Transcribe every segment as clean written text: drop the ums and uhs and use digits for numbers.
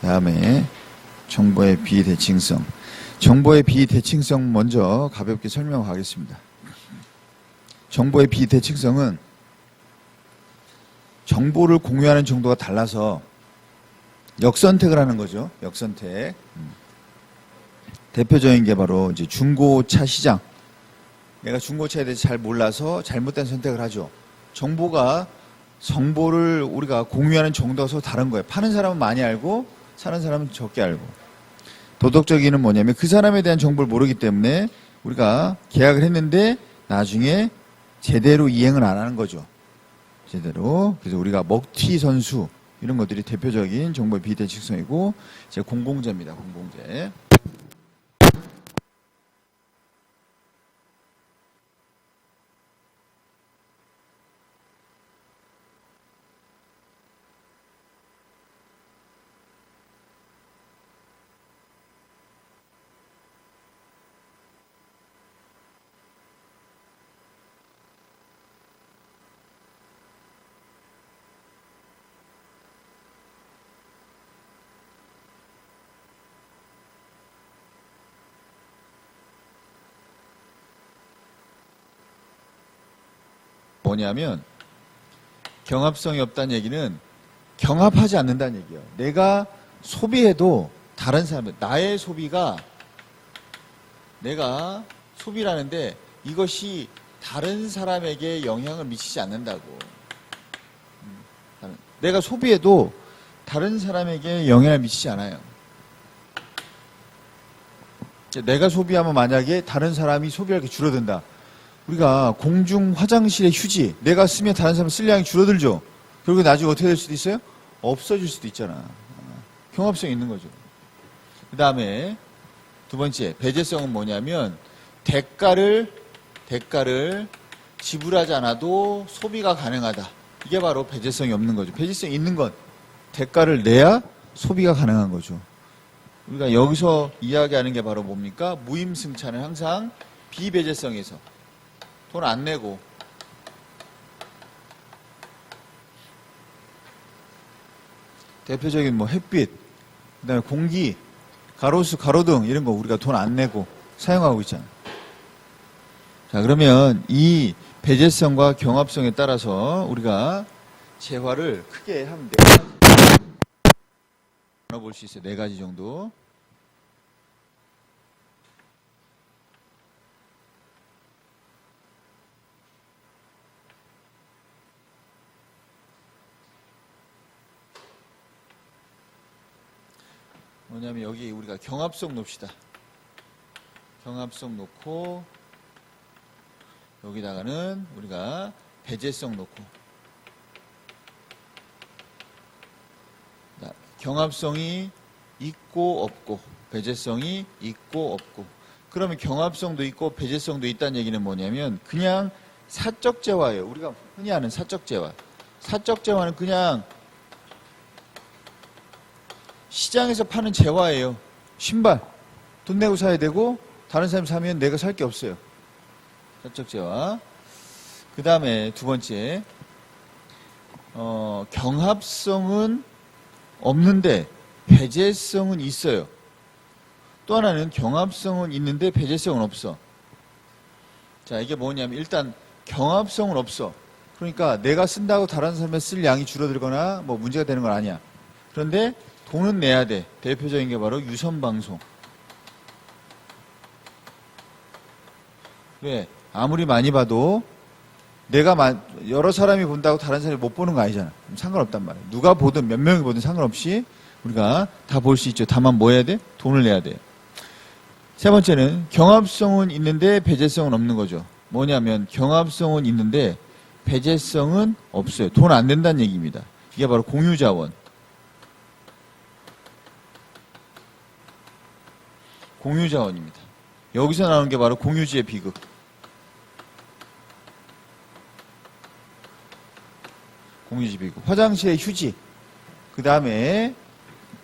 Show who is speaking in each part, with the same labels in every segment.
Speaker 1: 다음에 정보의 비대칭성. 정보의 비대칭성 먼저 가볍게 설명하겠습니다. 정보의 비대칭성은 정보를 공유하는 정도가 달라서 역선택을 하는 거죠. 역선택. 대표적인 게 바로 이제 중고차 시장. 내가 중고차에 대해서 잘 몰라서 잘못된 선택을 하죠. 정보를 우리가 공유하는 정도가 서로 다른 거예요. 파는 사람은 많이 알고 사는 사람은 적게 알고. 도덕적인은 뭐냐면 그 사람에 대한 정보를 모르기 때문에 우리가 계약을 했는데 나중에 제대로 이행을 안 하는 거죠. 제대로. 그래서 우리가 먹튀 선수 이런 것들이 대표적인 정보의 비대칭성이고 이제 공공재입니다. 공공재. 뭐냐면 경합성이 없다는 얘기는 경합하지 않는다는 얘기예요. 내가 소비해도 다른 사람, 나의 소비가 내가 소비를 하는데 이것이 다른 사람에게 영향을 미치지 않는다고. 내가 소비해도 다른 사람에게 영향을 미치지 않아요. 내가 소비하면 만약에 다른 사람이 소비할 게 줄어든다. 우리가 공중 화장실의 휴지 내가 쓰면 다른 사람 쓸 양이 줄어들죠. 그리고 나중에 어떻게 될 수도 있어요? 없어질 수도 있잖아. 경합성이 있는 거죠. 그 다음에 두 번째 배제성은 뭐냐면 대가를 지불하지 않아도 소비가 가능하다. 이게 바로 배제성이 없는 거죠. 배제성이 있는 건 대가를 내야 소비가 가능한 거죠. 우리가 여기서 이야기하는 게 바로 뭡니까? 무임승차는 항상 비배제성에서 돈 안 내고 대표적인 뭐 햇빛, 그다음에 공기, 가로수, 가로등 이런 거 우리가 돈 안 내고 사용하고 있잖아요. 자, 그러면 이 배제성과 경합성에 따라서 우리가 재화를 크게 하면 네 가지 나눠볼 수 있어요. 네 가지 정도. 뭐냐면 여기 우리가 경합성 놓읍시다. 경합성 놓고 여기다가는 우리가 배제성 놓고 경합성이 있고 없고 배제성이 있고 없고 그러면 경합성도 있고 배제성도 있다는 얘기는 뭐냐면 그냥 사적 재화예요. 우리가 흔히 아는 사적 재화. 사적 재화는 그냥 시장에서 파는 재화예요. 신발 돈 내고 사야 되고 다른 사람이 사면 내가 살 게 없어요. 사적 재화. 그 다음에 두 번째 경합성은 없는데 배제성은 있어요. 또 하나는 경합성은 있는데 배제성은 없어. 자, 이게 뭐냐면 일단 경합성은 없어. 그러니까 내가 쓴다고 다른 사람이 쓸 양이 줄어들거나 뭐 문제가 되는 건 아니야. 그런데 돈은 내야 돼. 대표적인 게 바로 유선방송. 왜? 아무리 많이 봐도 내가 여러 사람이 본다고 다른 사람이 못 보는 거 아니잖아. 상관없단 말이야. 누가 보든 몇 명이 보든 상관없이 우리가 다 볼 수 있죠. 다만 뭐 해야 돼? 돈을 내야 돼. 세 번째는 경합성은 있는데 배제성은 없는 거죠. 뭐냐면 경합성은 있는데 배제성은 없어요. 돈 안 낸다는 얘기입니다. 이게 바로 공유자원. 공유자원입니다. 여기서 나오는 게 바로 공유지의 비극. 공유지 비극. 화장실의 휴지. 그 다음에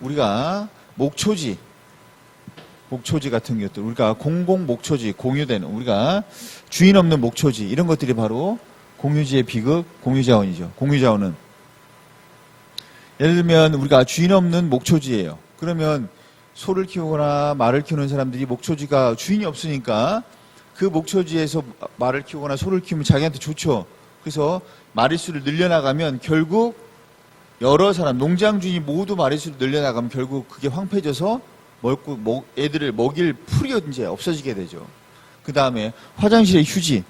Speaker 1: 우리가 목초지 같은 것들, 우리가 공공 목초지, 공유되는, 우리가 주인 없는 목초지, 이런 것들이 바로 공유지의 비극, 공유자원이죠. 공유자원은 예를 들면 우리가 주인 없는 목초지예요. 그러면 소를 키우거나 말을 키우는 사람들이 목초지가 주인이 없으니까 그 목초지에서 말을 키우거나 소를 키우면 자기한테 좋죠. 그래서 마리수를 늘려나가면 결국 여러 사람, 농장 주인이 모두 마리수를 늘려나가면 결국 그게 황폐해져서 애들을 먹일 풀이 이제 없어지게 되죠. 그 다음에 화장실에 휴지,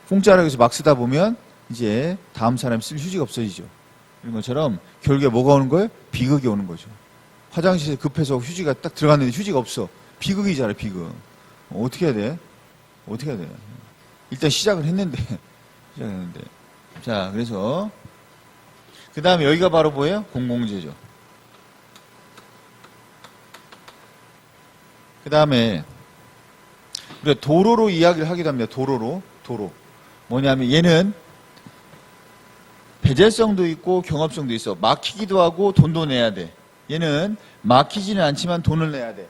Speaker 1: 공짜라고 해서 막 쓰다 보면 이제 다음 사람이 쓸 휴지가 없어지죠. 이런 것처럼 결국에 뭐가 오는 거예요? 비극이 오는 거죠. 화장실에 급해서 휴지가 딱 들어갔는데 휴지가 없어. 비극이잖아요, 비극. 어떻게 해야 돼? 어떻게 해야 돼? 일단 시작을 했는데. 자, 그래서 그 다음에 여기가 바로 뭐예요? 공공재죠. 그 다음에 우리가 도로로 이야기를 하기도 합니다. 도로. 뭐냐면 얘는 배제성도 있고 경합성도 있어. 막히기도 하고 돈도 내야 돼. 얘는 막히지는 않지만 돈을 내야 돼.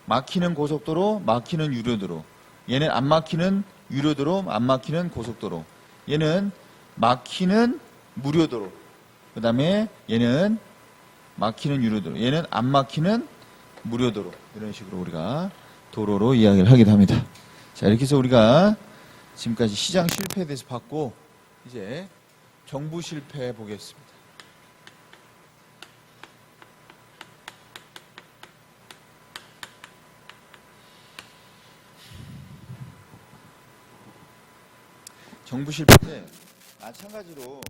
Speaker 1: 막히는 고속도로, 막히는 유료도로. 얘는 안 막히는 유료도로, 안 막히는 고속도로. 얘는 막히는 무료도로. 그 다음에 얘는 막히는 유료도로. 얘는 안 막히는 무료도로. 이런 식으로 우리가 도로로 이야기를 하기도 합니다. 자, 이렇게 해서 우리가 지금까지 시장 실패에 대해서 봤고, 이제 정부 실패 보겠습니다. 정부 실패 때 마찬가지로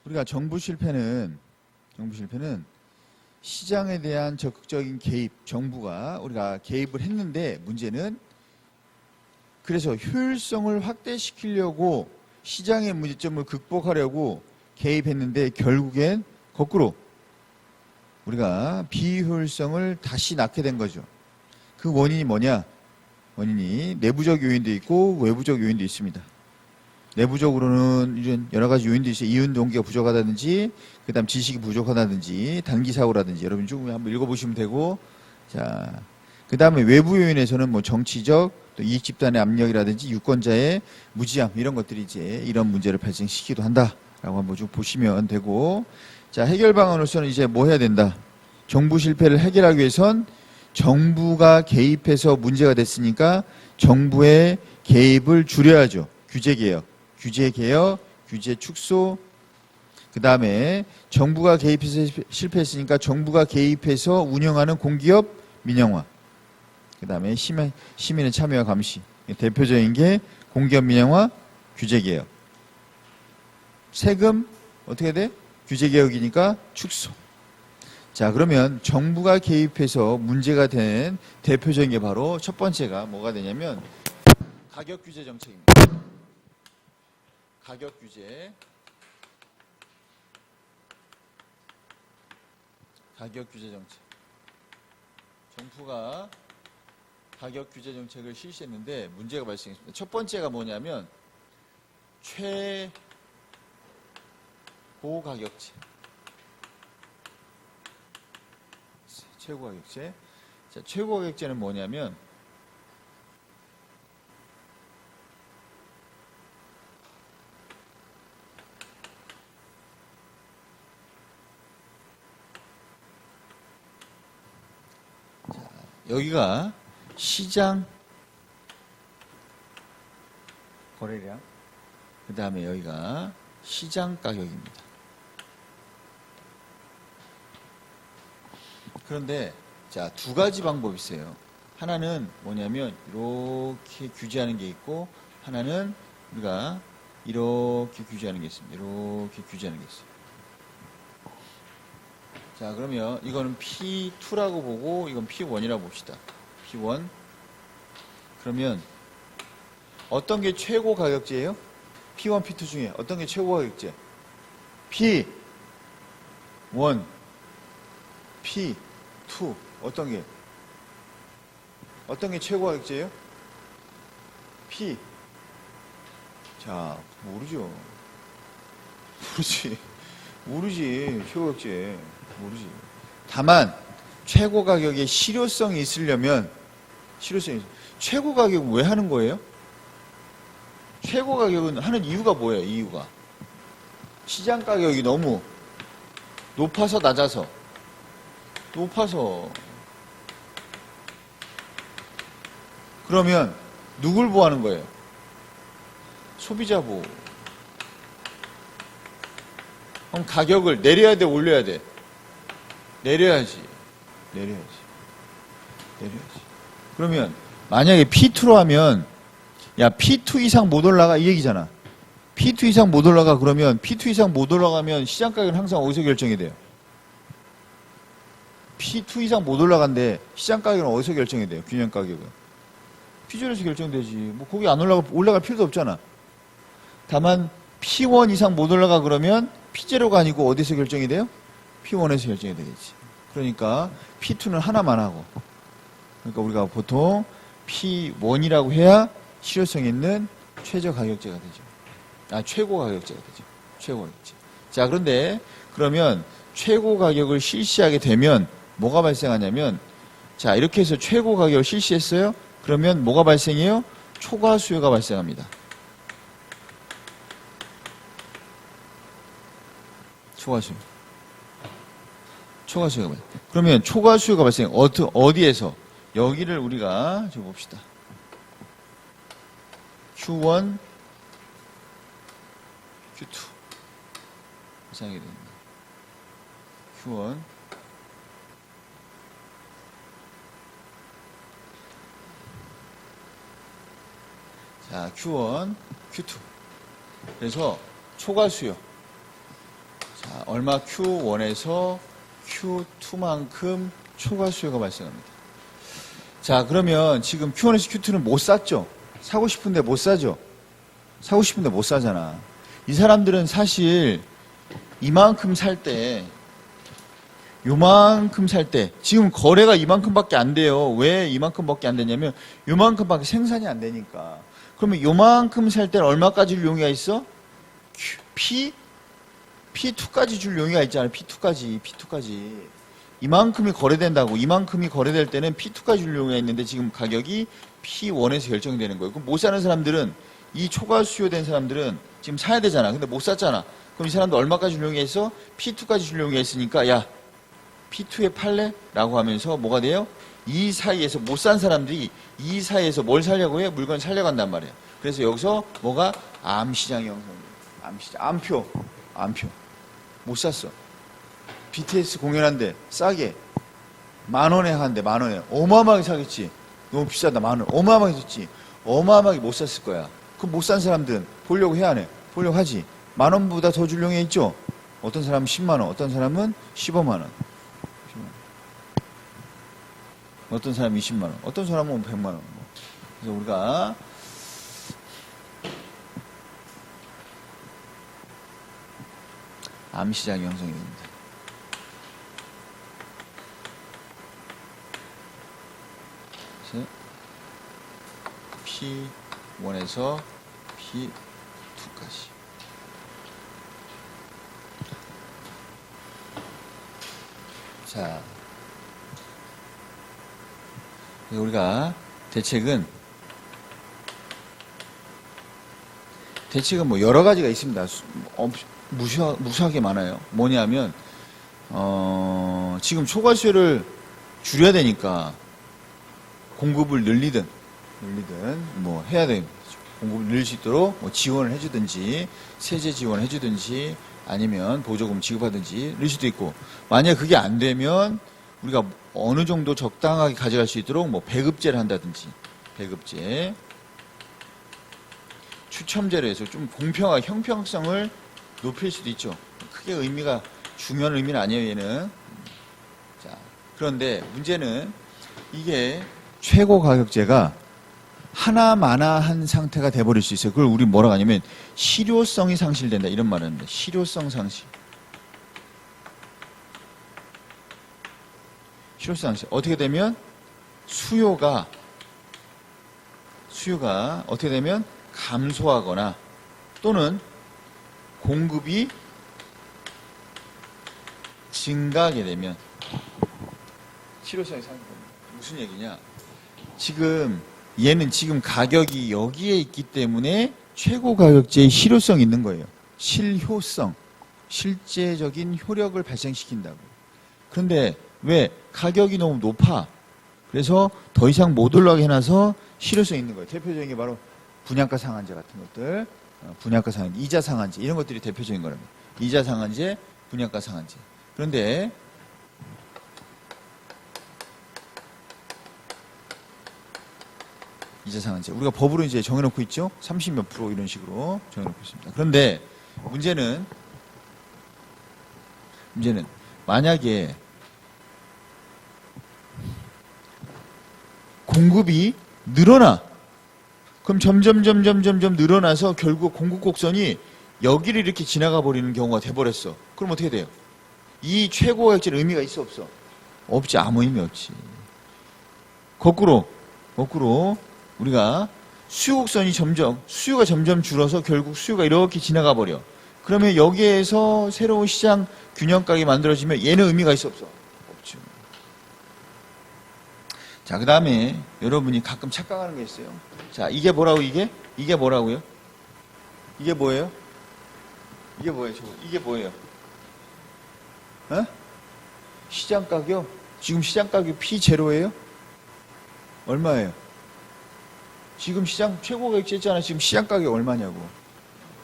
Speaker 1: 우리가 정부 실패는 시장에 대한 적극적인 개입, 정부가 우리가 개입을 했는데 문제는 그래서 효율성을 확대시키려고 시장의 문제점을 극복하려고 개입했는데 결국엔 거꾸로 우리가 비효율성을 다시 낳게 된 거죠. 그 원인이 뭐냐? 원인이 내부적 요인도 있고 외부적 요인도 있습니다. 내부적으로는 이런 여러 가지 요인도 있어요. 이윤 동기가 부족하다든지, 그 다음 지식이 부족하다든지, 단기 사고라든지, 여러분 좀 한번 읽어보시면 되고, 자, 그 다음에 외부 요인에서는 뭐 정치적, 또 이익 집단의 압력이라든지, 유권자의 무지함, 이런 것들이 이제 이런 문제를 발생시키기도 한다라고 한번 좀 보시면 되고, 자, 해결 방안으로서는 이제 뭐 해야 된다? 정부 실패를 해결하기 위해선 정부가 개입해서 문제가 됐으니까 정부의 개입을 줄여야죠. 규제 개혁, 규제 축소, 그 다음에 정부가 개입해서 실패했으니까 정부가 개입해서 운영하는 공기업 민영화, 그 다음에 시민의 참여와 감시. 대표적인 게 공기업 민영화, 규제 개혁. 세금 어떻게 돼? 규제 개혁이니까 축소. 자, 그러면 정부가 개입해서 문제가 된 대표적인 게 바로 첫 번째가 뭐가 되냐면 가격 규제 정책입니다. 가격 규제 정책. 정부가 가격 규제 정책을 실시했는데 문제가 발생했습니다. 첫 번째가 뭐냐면 최고 가격제. 최고 가격제. 자, 최고 가격제는 뭐냐면 여기가 시장 거래량, 그 다음에 여기가 시장 가격입니다. 그런데 자, 두 가지 방법이 있어요. 하나는 뭐냐면 이렇게 규제하는 게 있고, 하나는 우리가 이렇게 규제하는 게 있습니다. 이렇게 규제하는 게 있어요. 자, 그러면 이거는 P2라고 보고 이건 P1이라고 봅시다. P1. 그러면 어떤 게 최고 가격제예요? P1, P2 중에 어떤 게 최고 가격제? P1, P2. 어떤 게 최고 가격제예요? P. 자, 모르죠. 모르지. 최고 가격제. 모르지. 다만 최고 가격에 실효성이 있으려면 최고 가격은 왜 하는 거예요? 최고 가격은 하는 이유가 뭐예요? 이유가 시장 가격이 너무 높아서 낮아서 높아서. 그러면 누굴 보호하는 거예요? 소비자 보호. 그럼 가격을 내려야 돼, 올려야 돼? 내려야지. 내려야지. 그러면 만약에 P2로 하면 야 P2 이상 못 올라가 이 얘기잖아. P2 이상 못 올라가 그러면 P2 이상 못 올라가면 시장 가격은 항상 어디서 결정이 돼요? P2 이상 못 올라간데 시장 가격은 어디서 결정이 돼요? 균형 가격은 P0에서 결정되지. 뭐 거기 안 올라갈 필요도 없잖아. 다만 P1 이상 못 올라가 그러면 P0가 아니고 어디서 결정이 돼요? P1에서 결정이 되겠지. 그러니까 P2는 하나만 하고. 그러니까 우리가 보통 P1이라고 해야 실효성 있는 최저 가격제가 되죠. 최고 가격제가 되죠. 최고 가격제. 자, 그런데 그러면 최고 가격을 실시하게 되면 뭐가 발생하냐면 자, 이렇게 해서 최고 가격을 실시했어요. 그러면 뭐가 발생해요? 초과 수요가 발생합니다. 초과 수요. 초과 수요가 발생. 그러면 초과 수요가 발생. 어디에서? 여기를 우리가 좀 봅시다. Q1, Q2. 발생하게 됩니다. Q1. 자, Q1, Q2. 그래서 초과 수요. 자, 얼마 Q1에서 Q2만큼 초과 수요가 발생합니다. 자, 그러면 지금 Q1에서 Q2는 못 샀죠? 사고 싶은데 못 사죠? 사고 싶은데 못 사잖아. 이 사람들은 사실 이만큼 살 때, 요만큼 살 때, 지금 거래가 이만큼밖에 안 돼요. 왜 이만큼밖에 안 되냐면, 요만큼밖에 생산이 안 되니까. 그러면 요만큼 살 때는 얼마까지 줄 용의가 있어? P2까지 줄 용의가 있잖아요. P2까지. 이만큼이 거래된다고. 이만큼이 거래될 때는 P2까지 줄 용의가 있는데 지금 가격이 P1에서 결정되는 거예요. 그럼 못 사는 사람들은, 이 초과 수요된 사람들은 지금 사야 되잖아. 근데 못 샀잖아. 그럼 이 사람도 얼마까지 줄 용의가 있어? P2까지 줄 용의가 있으니까 야, P2에 팔래? 라고 하면서 뭐가 돼요? 이 사이에서 못 산 사람들이 이 사이에서 뭘 사려고 해? 물건 사려고 한단 말이에요. 그래서 여기서 뭐가? 암시장이 형성돼요. 암시장. 암표. 못 샀어. BTS 공연한데 싸게 10,000원에 하는데 10,000원에 어마어마하게 사겠지. 너무 비싸다 10,000원. 어마어마하게 샀지. 어마어마하게 못 샀을 거야. 그럼 못 산 사람들은 보려고 해야 안 해? 보려고 하지. 10,000원보다 더 줄 용이 있죠. 어떤 사람은 10만 원, 어떤 사람은 15만 원. 어떤 사람은 20만 원, 어떤 사람은 100만 원. 그래서 우리가 암시장이 형성이 됩니다. 그래서 P1에서 P2까지. 자, 우리가 대책은 뭐 여러 가지가 있습니다. 무수하게 많아요. 뭐냐면 지금 초과 수요를 줄여야 되니까 공급을 늘리든 뭐 해야 됩니다. 공급을 늘릴 수 있도록 뭐 지원을 해주든지 세제 지원을 해주든지 아니면 보조금 지급하든지 늘릴 수도 있고, 만약 그게 안 되면 우리가 어느 정도 적당하게 가져갈 수 있도록 뭐 배급제를 한다든지, 배급제, 추첨제를 해서 좀 공평하게 형평성을 높일 수도 있죠. 크게 중요한 의미는 아니에요, 얘는. 자, 그런데 문제는 이게 최고 가격제가 하나마나한 상태가 돼버릴 수 있어요. 그걸 우리 뭐라고 하냐면 실효성이 상실된다, 이런 말을 합니다. 실효성 상실. 실효성 상실. 어떻게 되면 수요가 어떻게 되면 감소하거나 또는 공급이 증가하게 되면 실효성이 상실됩니다. 무슨 얘기냐? 얘는 지금 가격이 여기에 있기 때문에 최고 가격제의 실효성이 있는 거예요. 실효성. 실제적인 효력을 발생시킨다고. 그런데 왜? 가격이 너무 높아. 그래서 더 이상 못 올라가게 해놔서 실효성 있는 거예요. 대표적인 게 바로 분양가 상한제 같은 것들, 분양가 상한제, 이자 상한제 이런 것들이 대표적인 거랍니다. 이자 상한제, 분양가 상한제. 그런데 이자 상한제 우리가 법으로 이제 정해놓고 있죠. 30 몇 프로 이런 식으로 정해놓고 있습니다. 그런데 문제는 만약에 공급이 늘어나. 그럼 점점 늘어나서 결국 공급 곡선이 여기를 이렇게 지나가 버리는 경우가 돼버렸어. 그럼 어떻게 돼요? 이 최고 가격제는 의미가 있어 없어? 없지. 아무 의미 없지. 거꾸로 우리가 수요가 점점 줄어서 결국 수요가 이렇게 지나가 버려. 그러면 여기에서 새로운 시장 균형 가격이 만들어지면 얘는 의미가 있어 없어? 없죠. 자, 그 다음에 여러분이 가끔 착각하는 게 있어요. 자, 이게 뭐라고 이게 뭐라고요? 이게 뭐예요? 이게 뭐예요? 이게 뭐예요? 어? 시장 가격? 지금 시장 가격 P0예요? 얼마예요? 지금 시장 최고 가격 쨌잖아. 지금 시장 가격 얼마냐고.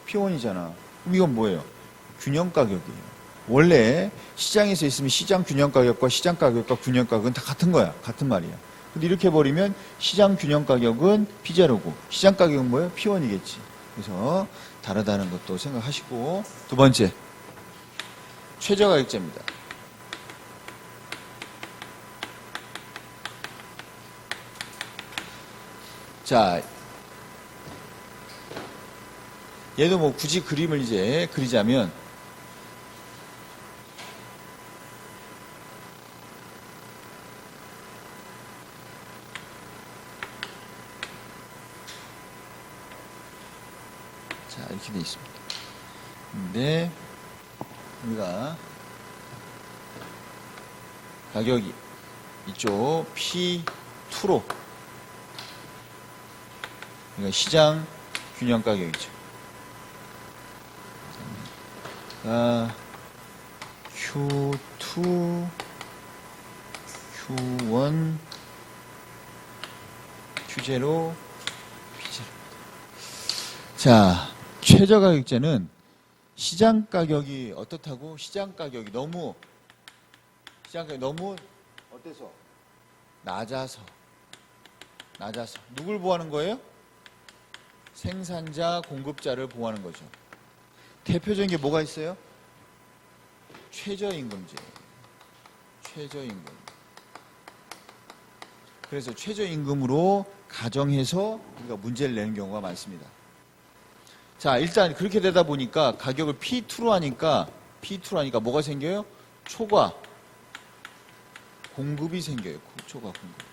Speaker 1: P1이잖아. 그럼 이건 뭐예요? 균형 가격이에요. 원래 시장에서 있으면 시장 균형 가격과 시장 가격과 균형 가격은 다 같은 거야. 같은 말이야. 근데 이렇게 버리면 시장 균형 가격은 P0고 시장 가격은 뭐예요? P1이겠지. 그래서 다르다는 것도 생각하시고, 두 번째 최저 가격제입니다. 자, 얘도 뭐 굳이 그림을 이제 그리자면 자, 이렇게 돼 있습니다. 근데 우리가 가격이 이쪽 P2로 그러니까 시장 균형 가격이죠. Q2, Q1, Q0, P0. 자, 최저 가격제는 시장 가격이 어떻다고? 시장 가격이 너무 어때서? 낮아서. 누굴 보호하는 거예요? 생산자, 공급자를 보호하는 거죠. 대표적인 게 뭐가 있어요? 최저임금제. 최저임금. 그래서 최저임금으로 가정해서 우리가 문제를 내는 경우가 많습니다. 자, 일단 그렇게 되다 보니까 가격을 P2로 하니까 뭐가 생겨요? 초과 공급이 생겨요. 초과 공급.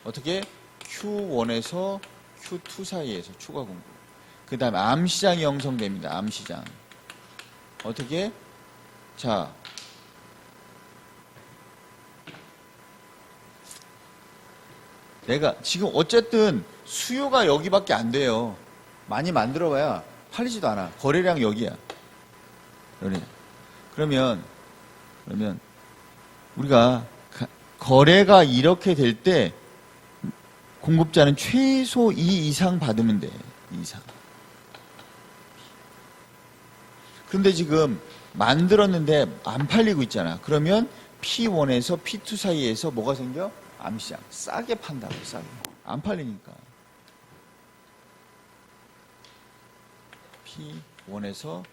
Speaker 1: 어떻게? Q1에서 Q2 사이에서 추가 공급. 그 다음에 암시장이 형성됩니다. 암시장. 어떻게? 자, 내가 지금 어쨌든 수요가 여기밖에 안 돼요. 많이 만들어봐야 팔리지도 않아. 거래량 여기야. 그러면 우리가 거래가 이렇게 될 때 공급자는 최소 2 이상 받으면 돼. 2 이상. 그런데 지금 만들었는데 안 팔리고 있잖아. 그러면 P1에서 P2 사이에서 뭐가 생겨? 암시장. 싸게 판다고. 싸게. 안 팔리니까. P1에서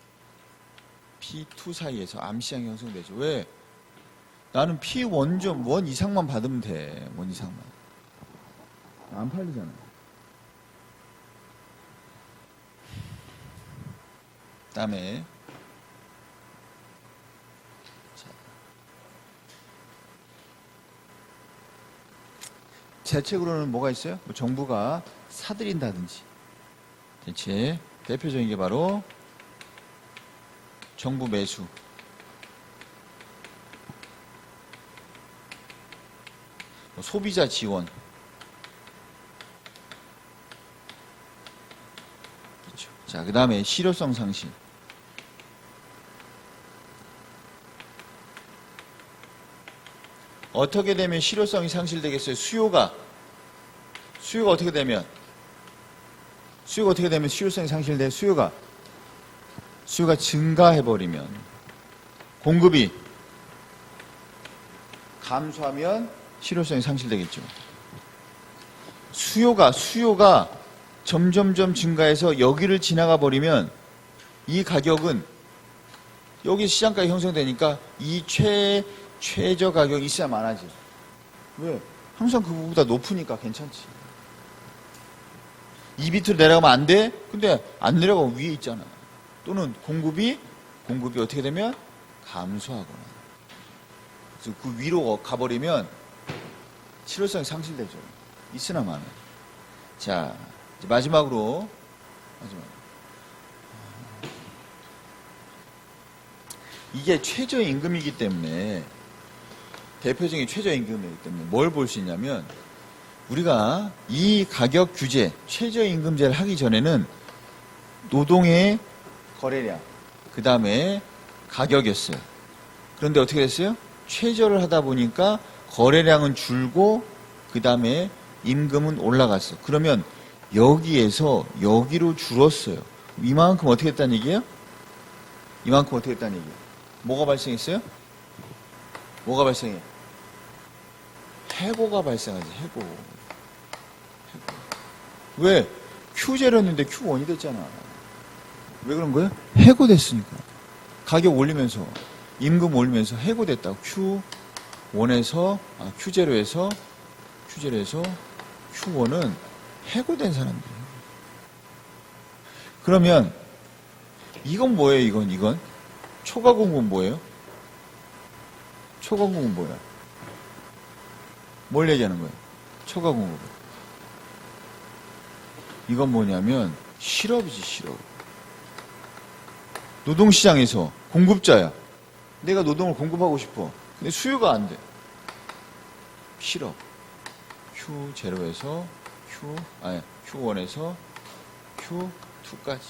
Speaker 1: P2 사이에서 암시장이 형성되죠. 왜? 나는 P1 원 이상만 받으면 돼. 원 이상만. 안 팔리잖아. 그다음에 대책으로는 뭐가 있어요? 뭐 정부가 사들인다든지. 대표적인 게 바로 정부 매수. 소비자 지원. 그렇죠. 자, 그 다음에 실효성 상실. 어떻게 되면 실효성이 상실되겠어요? 수요가 어떻게 되면 실효성이 상실돼? 수요가 증가해버리면, 공급이 감소하면 실효성이 상실되겠죠. 수요가 점점점 증가해서 여기를 지나가 버리면 이 가격은 여기 시장가가 형성되니까 이 최저 가격이 있어야 많아지. 왜? 항상 그거보다 높으니까 괜찮지. 이 밑으로 내려가면 안 돼? 근데 안 내려가면 위에 있잖아. 또는 공급이 어떻게 되면 감소하거나. 그래서 그 위로 가버리면 실효성이 상실되죠. 있으나 마나. 자, 이제 마지막으로. 이게 최저임금이기 때문에, 대표적인 최저임금이기 때문에 뭘 볼 수 있냐면, 우리가 이 가격 규제, 최저임금제를 하기 전에는 노동의 거래량, 그 다음에 가격이었어요. 그런데 어떻게 됐어요? 최저를 하다 보니까 거래량은 줄고 그 다음에 임금은 올라갔어. 그러면 여기에서 여기로 줄었어요. 이만큼 어떻게 했다는 얘기예요? 이만큼 어떻게 했다는 얘기예요? 뭐가 발생했어요? 뭐가 발생해? 해고가 발생하지. 해고. 왜? Q0였는데 Q1이 됐잖아. 왜 그런 거예요? 해고됐으니까. 가격 올리면서, 임금 올리면서 해고됐다고. Q0에서 Q1은 해고된 사람들이에요. 그러면 이건 뭐예요? 이건 초과 공급은 뭐예요? 초과 공급은 뭐야? 뭘 얘기하는 거예요? 초과 공급은. 이건 뭐냐면 실업이지, 실업. 노동시장에서 공급자야. 내가 노동을 공급하고 싶어. 근데 수요가 안 돼. 실업. Q0에서 Q1에서 Q2까지.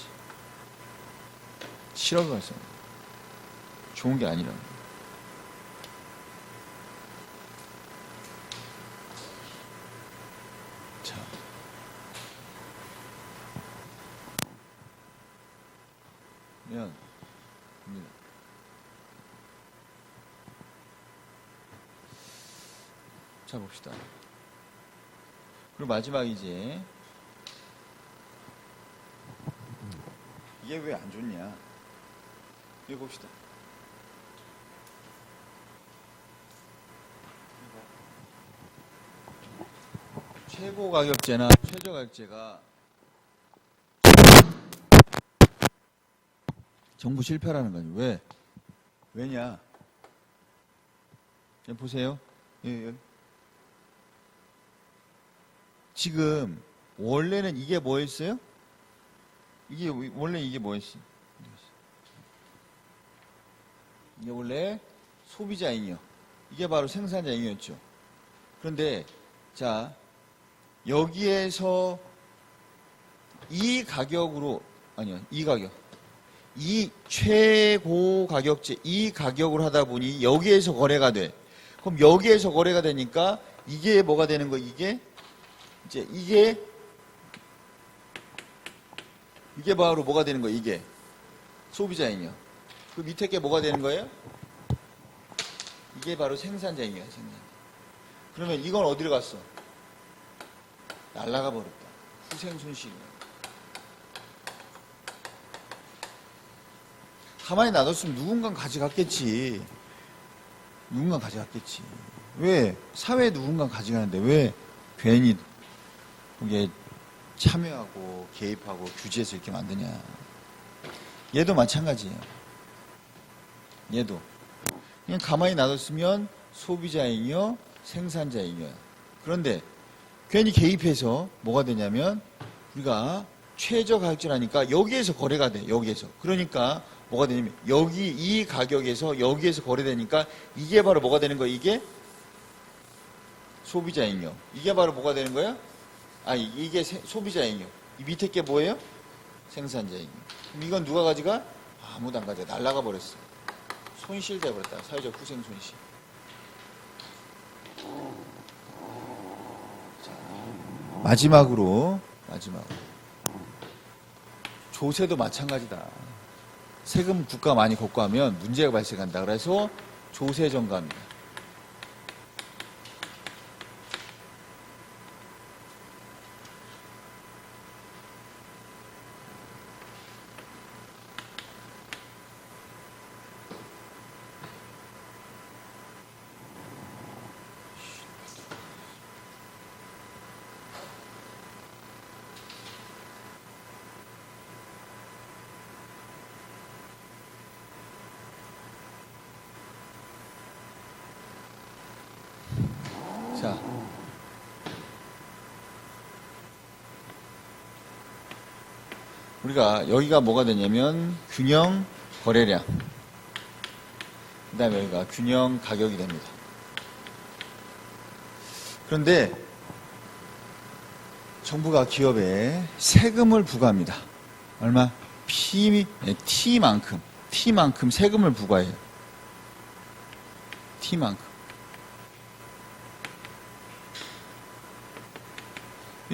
Speaker 1: 실업이 발생합니다. 좋은 게 아니라는 거예요. 자. 그러면, 자, 봅시다. 그리고 마지막 이제, 이게 왜 안 좋냐. 이거 봅시다. 최고 가격제나 최저 가격제가 정부 실패라는 거죠. 왜? 왜냐? 보세요. 예. 지금 원래는 이게 뭐였어요? 원래 이게 뭐였어요? 이게 원래 소비자인이요. 이게 바로 생산자인이었죠. 그런데 자, 여기에서 이 가격으로, 아니요, 이 최고 가격제, 이 가격으로 하다 보니 여기에서 거래가 돼. 그럼 여기에서 거래가 되니까 이게 뭐가 되는 거? 이게 바로 뭐가 되는 거? 이게 소비자인이요. 그 밑에 게 뭐가 되는 거예요? 이게 바로 생산자인이야, 생산자. 그러면 이건 어디로 갔어? 날라가 버렸다. 후생손실이야. 가만히 놔뒀으면 누군가 가져갔겠지. 왜? 사회에 누군가 가져가는데 왜 괜히 이게 참여하고 개입하고 규제해서 이렇게 만드냐. 얘도 마찬가지예요. 얘도. 그냥 가만히 놔뒀으면 소비자인이요, 생산자인이요. 그런데 괜히 개입해서 뭐가 되냐면 우리가 최저 가격제라니까 여기에서 거래가 돼. 여기에서. 그러니까 뭐가 되냐면 여기 이 가격에서 여기에서 거래되니까 이게 바로 뭐가 되는 거야? 이게 소비자인이요. 이게 바로 뭐가 되는 거야? 이게 소비자인이요. 이 밑에 게 뭐예요? 생산자인이요. 그럼 이건 누가 가져가? 아무도 안 가져가. 날라가 버렸어. 손실 돼버렸다. 사회적 후생 손실. 마지막으로 조세도 마찬가지다. 세금 국가 많이 걷고 하면 문제가 발생한다. 그래서 조세 전가입니다. 자, 우리가 여기가 뭐가 되냐면 균형 거래량, 그 다음에 여기가 균형 가격이 됩니다. 그런데 정부가 기업에 세금을 부과합니다. 얼마? T만큼 세금을 부과해요.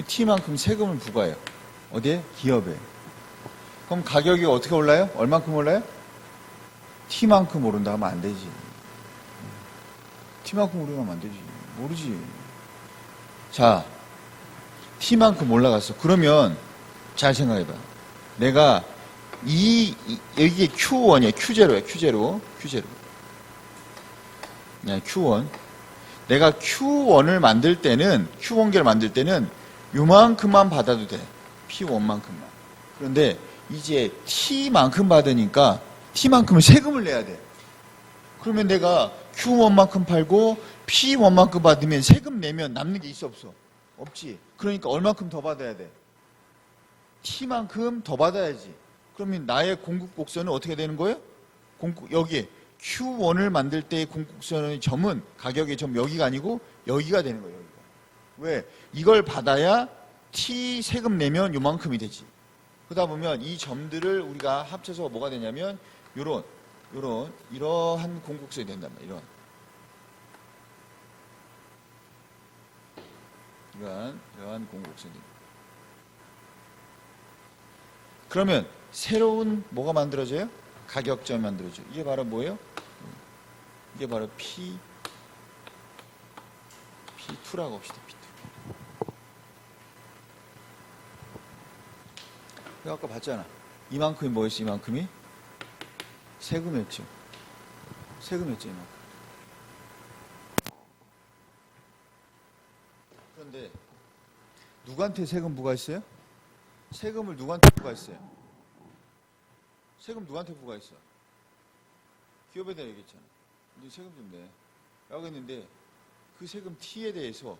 Speaker 1: T만큼 세금을 부과해요. 어디에? 기업에. 그럼 가격이 어떻게 올라요? 얼만큼 올라요? T만큼 오른다 하면 안 되지. T만큼 오르면 안 되지. 모르지. 자, T만큼 올라갔어. 그러면 잘 생각해봐. 내가 여기에 Q1이야. Q0야. Q0. 네, Q1. 내가 Q1을 만들 때는, Q1계를 만들 때는 요만큼만 받아도 돼. P1만큼만. 그런데 이제 T만큼 받으니까 T만큼은 세금을 내야 돼. 그러면 내가 Q1만큼 팔고 P1만큼 받으면 세금 내면 남는 게 있어 없어? 없지. 그러니까 얼만큼 더 받아야 돼? T만큼 더 받아야지. 그러면 나의 공급곡선은 어떻게 되는 거예요? 여기 Q1을 만들 때의 공급곡선의 점은 가격의 점 여기가 아니고 여기가 되는 거예요. 여기가. 왜? 이걸 받아야 T 세금 내면 요만큼이 되지. 그러다 보면 이 점들을 우리가 합쳐서 뭐가 되냐면 이러한 공급곡선이 된단 말이에요. 이러한 공급곡선이 됩니다. 그러면 새로운 뭐가 만들어져요? 가격점이 만들어져요. 이게 바로 뭐예요? 이게 바로 P2라고 합시다. P2. 아까 봤잖아. 이만큼이 뭐였어? 이만큼이? 세금이었죠. 이만큼. 그런데 누구한테 세금 부과했어요? 세금을 누구한테 부과했어요? 세금 누구한테 부과했어? 기업에다 얘기했잖아. 근데 세금 좀 내. 라고 했는데 그 세금 T에 대해서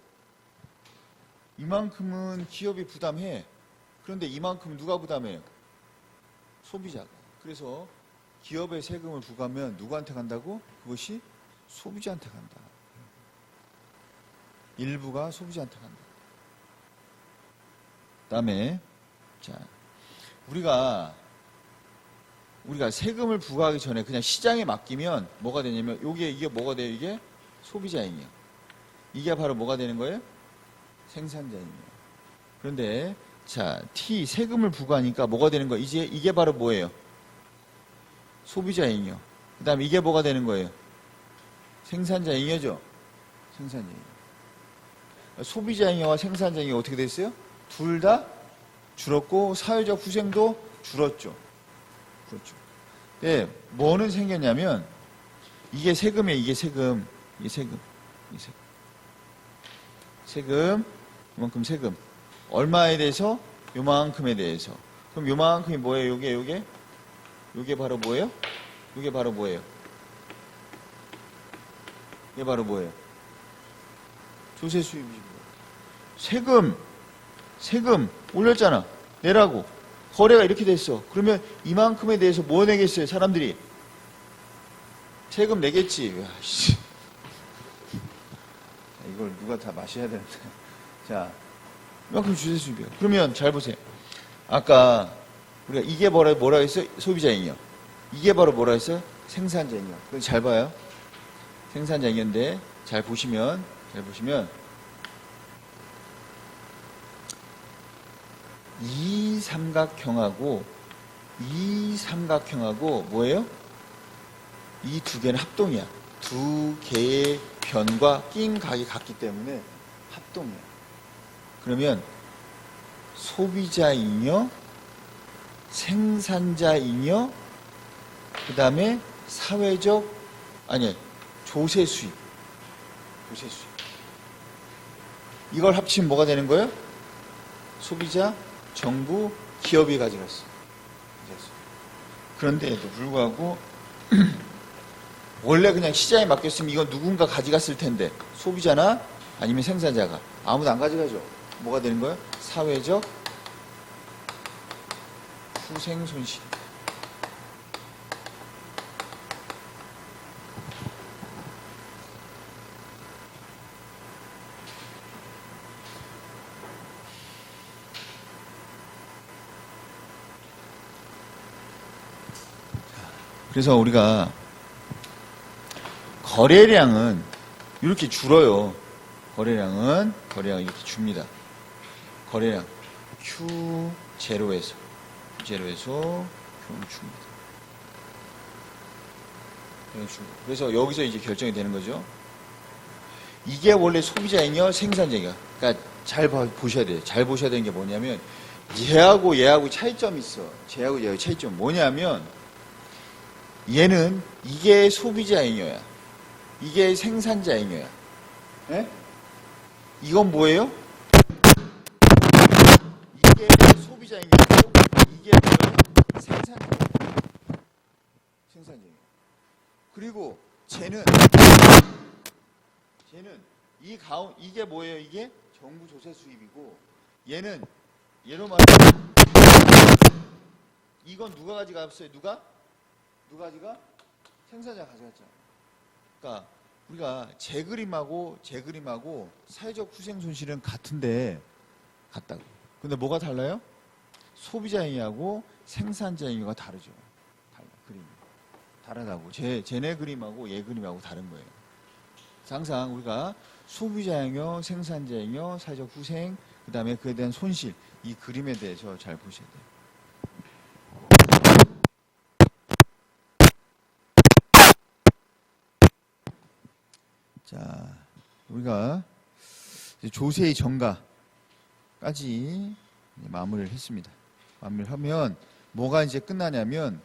Speaker 1: 이만큼은 기업이 부담해. 그런데 이만큼은 누가 부담해요? 소비자가. 그래서 기업의 세금을 부과하면 누구한테 간다고? 그것이 소비자한테 간다. 일부가 소비자한테 간다. 그다음에 자, 우리가 세금을 부과하기 전에 그냥 시장에 맡기면 뭐가 되냐면 이게 뭐가 돼요? 이게 소비자잉이요. 이게 바로 뭐가 되는 거예요? 생산자잉이요. 그런데 자, T 세금을 부과하니까 뭐가 되는 거예요? 이제 이게 바로 뭐예요? 소비자잉이요. 그다음에 이게 뭐가 되는 거예요? 생산자잉이죠. 생산자잉. 소비자잉여와 생산자잉이 어떻게 됐어요? 둘 다 줄었고 사회적 후생도 줄었죠. 그렇죠. 네, 뭐는 생겼냐면 이게 세금이에요. 이게 세금. 이만큼 세금. 얼마에 대해서? 요만큼에 대해서. 그럼 요만큼이 뭐예요? 요게 바로 뭐예요? 이게 바로 뭐예요? 조세 수입이지. 세금 올렸잖아. 내라고. 거래가 이렇게 됐어. 그러면 이만큼에 대해서 뭐 내겠어요? 사람들이 세금 내겠지. 야, 씨. 이걸 누가 다 마셔야 되는데. 자, 이만큼 주세 수입이야. 그러면 잘 보세요. 아까 우리가 이게 뭐라 했어요? 소비자잉여. 이게 바로 뭐라 했어요? 생산자잉여. 그럼 잘 봐요. 생산자잉여인데 잘 보시면 여기 보시면 이 삼각형하고 뭐예요? 이 두 개는 합동이야. 두 개의 변과 낀 각이 같기 때문에 합동이야. 그러면 소비자이며 생산자이며 그 다음에 조세 수입. 이걸 합치면 뭐가 되는 거예요? 소비자, 정부, 기업이 가져갔어. 그런데도 불구하고 원래 그냥 시장에 맡겼으면 이건 누군가 가져갔을 텐데 소비자나 아니면 생산자가 아무도 안 가져가죠. 뭐가 되는 거예요? 사회적 후생 손실. 그래서 우리가 거래량은 이렇게 줄어요. 거래량은 이렇게 줍니다. 거래량 Q0에서 Q는 줍니다. 그래서 여기서 이제 결정이 되는 거죠. 이게 원래 소비자이냐 생산자이냐. 그러니까 잘 보셔야 돼요. 잘 보셔야 되는 게 뭐냐면 얘하고 차이점이 있어. 얘하고 차이점 뭐냐면 얘는 이게 소비자잉여야. 이게 생산자잉여야. 예? 이건 뭐예요? 이게 소비자잉여고 이게 뭐예요? 생산자잉여. 그리고 쟤는 이게 뭐예요? 이게 정부 조세 수입이고 얘로 말하면 이건 누가 가져갔어요? 누가 가져가? 생산자가 가져갔죠. 그러니까 우리가 제 그림하고 사회적 후생 손실은 같다고. 근데 뭐가 달라요? 소비자 행위하고 생산자 행위가 다르죠. 그림이 다르다고. 쟤네 그림하고 얘 그림하고 다른 거예요. 항상 우리가 소비자 행위, 생산자 행위, 사회적 후생, 그 다음에 그에 대한 손실, 이 그림에 대해서 잘 보셔야 돼요. 자, 우리가 조세의 정가까지 마무리를 했습니다. 마무리를 하면 뭐가 이제 끝나냐면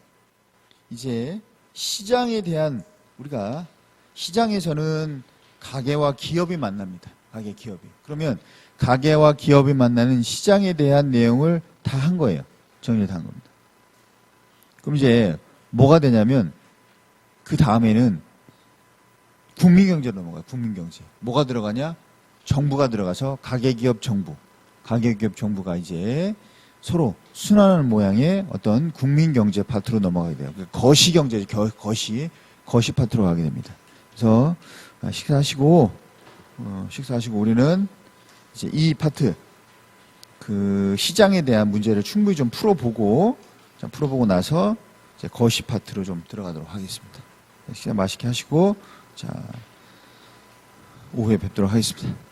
Speaker 1: 이제 시장에 대한 우리가 시장에서는 가게와 기업이 만납니다. 기업이. 그러면 가게와 기업이 만나는 시장에 대한 내용을 다 한 거예요. 정리를 다 한 겁니다. 그럼 이제 뭐가 되냐면 그 다음에는 국민경제로 넘어가요. 국민경제. 뭐가 들어가냐? 정부가 들어가서 가계기업 정부가 이제 서로 순환하는 모양의 어떤 국민경제 파트로 넘어가게 돼요. 거시경제죠. 거시 파트로 가게 됩니다. 그래서 식사하시고 우리는 이제 이 파트 그 시장에 대한 문제를 충분히 좀 풀어보고 나서 이제 거시 파트로 좀 들어가도록 하겠습니다. 식사 맛있게 하시고 자, 오후에 뵙도록 하겠습니다.